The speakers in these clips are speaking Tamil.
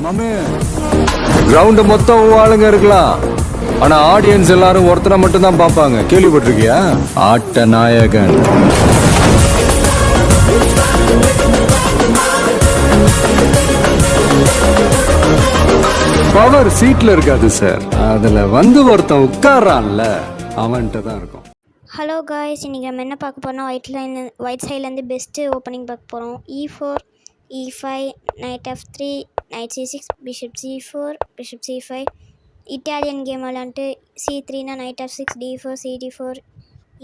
மாமே கிரவுண்ட் மொத்தம் ஆளுங்க இருக்கலாம், ஆனா ஆடியன்ஸ் எல்லாரும் ஒருத்தரை மட்டும் தான் பார்ப்பாங்க. கேள்விப்பட்டிருக்கியா? ஆட்ட நாயகன். பவர் சீட்ல இருக்காது சார், அதுல வந்து ஒருத்தன் உட்கார்றான்ல அவன்கிட்ட தான் இருக்கும். ஹலோ காய்ஸ், இன்றைக்கி நம்ம என்ன பார்க்க போகிறோம்னா ஒயிட் சைட்லேருந்து பெஸ்ட்டு ஓப்பனிங் பார்க்க போகிறோம். E4, E5, knight F3, knight C6, bishop C4, bishop C5. Italian game விளாண்டுட்டு C3னா knight F6, D4, CD4,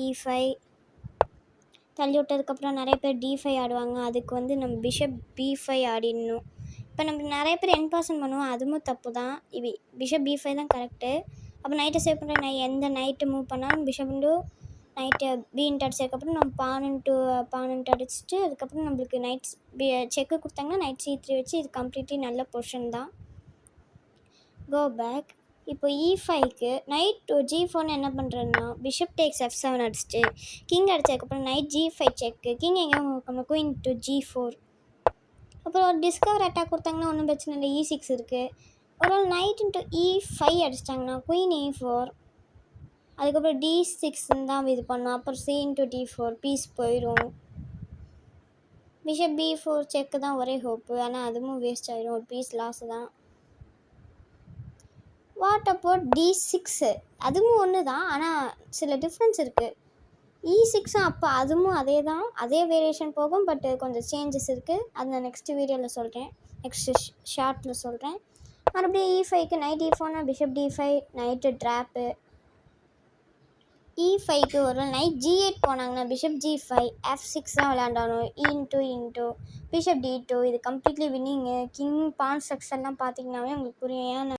E5 தள்ளி விட்டதுக்கப்புறம் நிறைய பேர் D5 ஆடுவாங்க. அதுக்கு வந்து நம்ம பிஷப் B5 ஆடிடணும். இப்போ நம்ம நிறைய பேர் என் பாசன் பண்ணுவோம், அதுவும் தப்பு தான். பிஷப் B5 தான் கரெக்டு. அப்போ நைட்டை சேவ் பண்ணுற நான் எந்த நைட்டு மூவ் பண்ணாலும் பிஷப் நைட்டு பீன்ட்டு அடிச்சதுக்கப்புறம் நம்ம பானுன்ட்டு அடிச்சுட்டு அதுக்கப்புறம் நம்மளுக்கு நைட் செக்கு கொடுத்தாங்கன்னா நைட் C3 வச்சு இது கம்ப்ளீட்லி நல்ல பொசிஷன் தான். Go back. இப்போ E5க்கு நைட் G4ன்னு என்ன பண்ணுறேன்னா பிஷப் டேக்ஸ் F7 அடிச்சுட்டு கிங் அடித்ததுக்கப்புறம் நைட் G5 செக்கு, கிங் எங்கே மூவ் பண்ணணும், குயின் டு G4. அப்புறம் ஒரு டிஸ்கவர் அட்டாக் கொடுத்தாங்கன்னா ஒன்றும் பிரச்சனை இல்லை, E6 இருக்குது. ஒரு night into E5 அடிச்சிட்டாங்கன்னா queen E4, அதுக்கப்புறம் D6 தான் இது பண்ணோம். அப்புறம் C இன்ட்டு D4 பீஸ் போயிடும். பிஷப் B4 செக்கு தான் ஒரே ஹோப்பு, ஆனால் அதுவும் வேஸ்ட் ஆகிடும், ஒரு பீஸ் லாஸ் தான். What about D6? அதுவும் ஒன்று தான், ஆனால் சில டிஃப்ரென்ஸ் இருக்குது. E6 அப்போ அதுவும் அதே தான், அதே வேரியேஷன் போகும், பட் கொஞ்சம் சேஞ்சஸ் இருக்குது. அது நான் நெக்ஸ்ட் வீடியோவில் சொல்கிறேன், நெக்ஸ்ட் ஷார்ட்டில் சொல்கிறேன். மறுபடியும் E5க்கு நைட் E4னா பிஷப் D5 நைட்டு ட்ராப்பு. E5க்கு ஒரு நைட் G8 போனாங்கன்னா பிஷப் G5 F6 தான் விளையாண்டானோ. இன்ட்டு பிஷப் D2 இது கம்ப்ளீட்லி வின்னிங்கு. கிங் பான் ஸ்ட்ரக்சர்லாம் பார்த்தீங்கன்னாவே உங்களுக்கு புரியும். ஏன்